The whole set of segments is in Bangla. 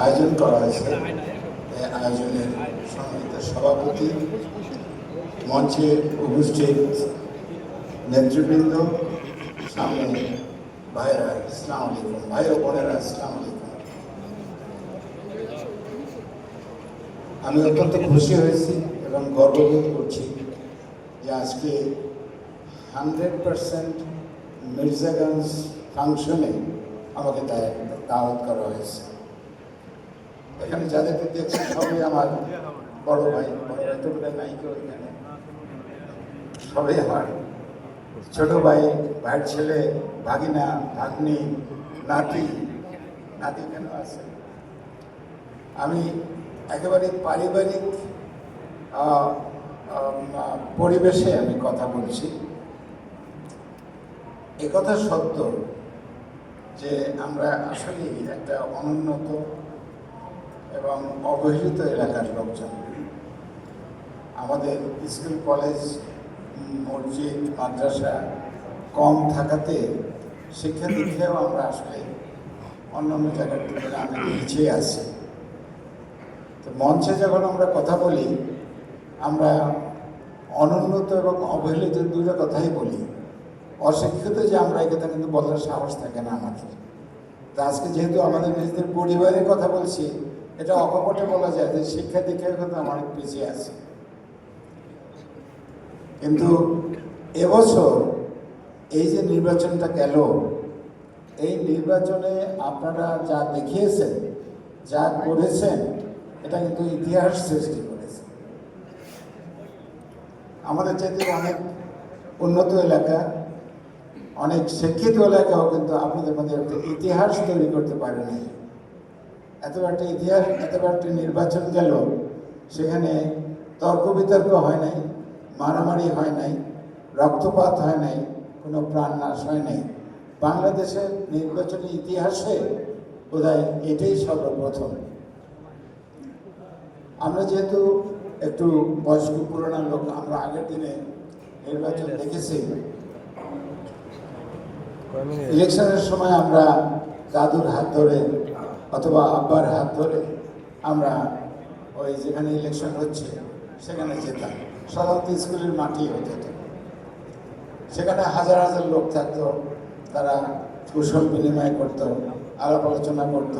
আয়োজন করা হয়েছে। এই আয়োজনের সম্মানিত সভাপতি, মঞ্চে উপস্থিত নেতৃবৃন্দ, সামনে ভাইরা, আসসালামু আলাইকুম। ভাই ও বোনেরা, আসসালামু আলাইকুম। আমি অত্যন্ত খুশি হয়েছি এবং গর্ববোধ করছি যে আজকে 100% মির্জাগঞ্জ ফাংশনে আমাকে দাওয়াত করা হয়েছে। এখানে যাদেরকে দেখছি সবাই আমার বড় ভাই, তো নাই কেউ এখানে, সবাই আমার ছোট ভাই, ভাইয়ের ছেলে, ভাগিনা, ভাগ্নি, নাতি কেন আছে। আমি একেবারে পারিবারিক পরিবেশে আমি কথা বলছি। একথা সত্য যে আমরা আসলে একটা অনুন্নত এবং অবহেলিত এলাকার লোকজন। আমাদের স্কুল, কলেজ, মসজিদ, মাদ্রাসা কম থাকাতে শিক্ষা দীক্ষাও আমরা আসলে অন্যান্য জায়গার তুলনায় আমি পিছিয়ে আছি। তো মঞ্চে যখন আমরা কথা বলি, আমরা অনুন্নত এবং অবহেলিত দুটো কথাই বলি। অশিক্ষিত যে আমরা এই কথা কিন্তু বলার সাহস থাকে না আমাদের। তা আজকে যেহেতু আমাদের নিজেদের পরিবারের কথা বলছি, এটা অকপটে বলা যায় যে শিক্ষা দীক্ষার কথা আমার পিছিয়ে আছে। কিন্তু এবছর এই যে নির্বাচনটা গেল, এই নির্বাচনে আপনারা যা দেখিয়েছেন, যা করেছেন, এটা কিন্তু ইতিহাস সৃষ্টি করেছে। আমাদের চাইতে অনেক উন্নত এলাকা, অনেক শিক্ষিত এলাকাও কিন্তু আপনাদের মধ্যে একটা ইতিহাস তৈরি করতে পারেনি। এত একটা ইতিহাস, এত একটা নির্বাচন গেল, সেখানে তর্ক বিতর্ক হয় নাই, মারামারি হয় নাই, রক্তপাত হয় নাই, কোনো প্রাণনাশ হয় নাই। বাংলাদেশের নির্বাচনী ইতিহাসে বোধহয় এটাই সর্বপ্রথম। আমরা যেহেতু একটু বয়স্ক পুরোনো লোক, আমরা আগের দিনে নির্বাচন দেখেছি। ইলেকশনের সময় আমরা দাদুর হাত ধরে অথবা আব্বার হাত ধরে আমরা ওই যেখানে ইলেকশন হচ্ছে সেখানে যেতাম। সাধারণত স্কুলের মাটি হতো, সেখানে হাজার হাজার লোক থাকতো, তারা কুশল বিনিময় করত, আলাপ আলোচনা করত,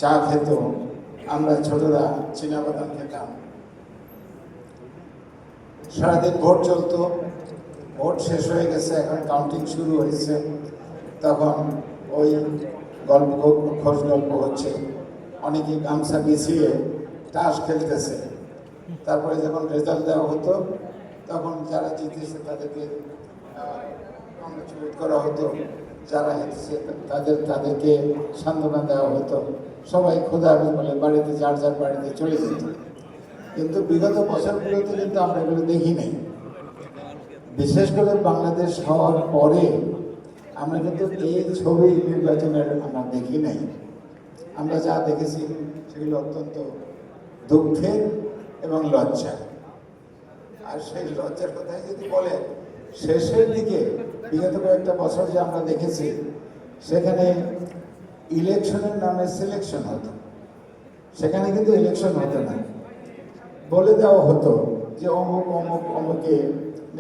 চা খেত, আমরা ছোটরা চীনাবাদাম খেতাম। সারাদিন ভোট চলতো। ভোট শেষ হয়ে গেছে, এখন কাউন্টিং শুরু হয়েছে। তখন ওই গল্প, খোঁজ গল্প হচ্ছে, অনেকে গামছা বিছিয়ে তাস খেলতেছে। তারপরে যখন রেজাল্ট দেওয়া হতো, তখন যারা জিতেছে তাদেরকে কংগ্রেচুলেট করা হতো, যারা হেঁটেছে তাদেরকে সান্ত্বনা দেওয়া হতো। সবাই খোদাহাফেজ বলে বাড়িতে যার যার বাড়িতে চলে যেত। কিন্তু বিগত বছরগুলোতে কিন্তু আমরা এগুলো দেখি নাই। বিশেষ করে বাংলাদেশ হওয়ার পরে আমরা কিন্তু এই ছবি নির্বাচনের আমরা দেখি নাই। আমরা যা দেখেছি সেগুলো অত্যন্ত দুঃখের এবং লজ্জার। আর সেই লজ্জার কথাই যদি বলে, শেষের দিকে বিগত কয়েকটা বছর যে আমরা দেখেছি, সেখানে ইলেকশনের নামে সিলেকশন হতো। সেখানে কিন্তু ইলেকশন হতো না, বলে দেওয়া হতো যে অমুক অমুক অমুকে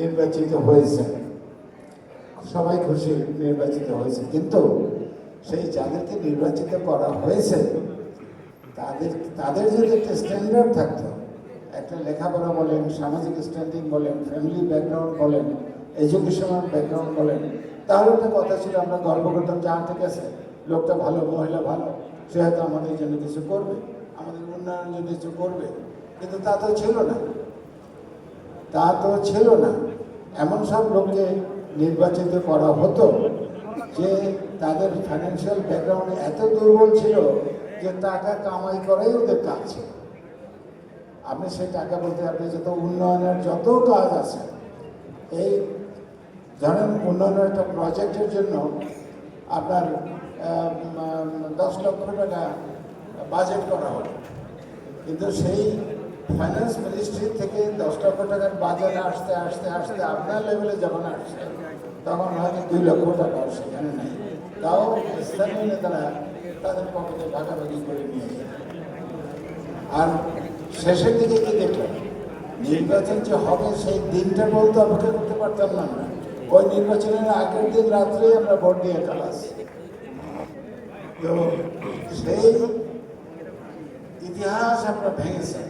নির্বাচিত হয়েছে, সবাই খুশি নির্বাচিত হয়েছে। কিন্তু সেই যাদেরকে নির্বাচিত করা হয়েছে তাদের যদি একটা স্ট্যান্ডার্ড থাকতো, একটা লেখাপড়া বলেন, সামাজিক স্ট্যান্ডিং বলেন, ফ্যামিলি ব্যাকগ্রাউন্ড বলেন, এডুকেশনাল ব্যাকগ্রাউন্ড বলেন, তাহলে একটা কথা ছিল, আমরা গর্ব করতাম যে ঠিক আছে, লোকটা ভালো, মহিলা ভালো, সে হয়তো আমাদের জন্য কিছু করবে, আমাদের উন্নয়নের জন্য কিছু করবে। কিন্তু তা তো ছিল না। এমন সব লোককে নির্বাচিত করা হতো যে তাদের ফাইন্যান্সিয়াল ব্যাকগ্রাউন্ড এত দুর্বল ছিল যে টাকা কামাই করাই ওদের কাজ ছিল। আপনি সেই টাকা বলতে আপনি যত উন্নয়নের যত কাজ আছে, এই ধরেন উন্নয়নের একটা প্রজেক্টের জন্য আপনার 10 লক্ষ টাকা বাজেট করা হলো, কিন্তু সেই ফাইন্যান্স মিনিস্ট্রি থেকে 10 লক্ষ টাকার বাজেট আসতে আসতে আসতে আপনার লেভেলে যখন আসছে, তখন হয়তো 2 লক্ষ টাকা সেখানে নেই। তাও স্থানীয় নেতারা তাদের পকেটে ভাগাভাগি করে নিয়েছে। আর শেষের দিকে কি দেখলাম, নির্বাচন যে হবে সেই দিনটা বলতে অপেক্ষা করতে পারতাম না আমরা। ওই নির্বাচনের আগের দিন রাত্রেই আমরা ভোট দিয়ে খালাস। তো সেই ইতিহাস আমরা ভেঙেছি।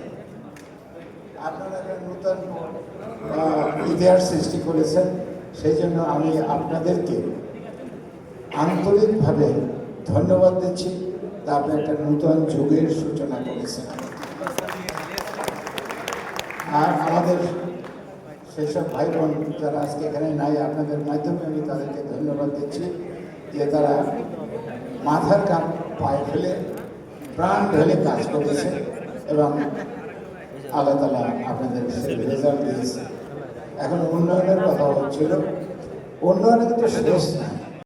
আপনারা একটা নূতন ইতিহাস সৃষ্টি করেছেন, সেই জন্য আমি আপনাদেরকে আন্তরিকভাবে ধন্যবাদ দিচ্ছি। তা আপনি একটা নূতন যুগের সূচনা করেছেন। আর আমাদের সেসব ভাই বোন যারা আজকে এখানে নাই, আপনাদের মাধ্যমে আমি তাদেরকে ধন্যবাদ দিচ্ছি যে তারা মাথার কান পায়ে ফেলে প্রাণ ঢেলে কাজ করেছে এবং আল্লাহ তাআলা আপনাদের রেজাল্ট দিয়েছে। এখন উন্নয়নের কথা হচ্ছিল, উন্নয়নে কিন্তু শেষ নাই।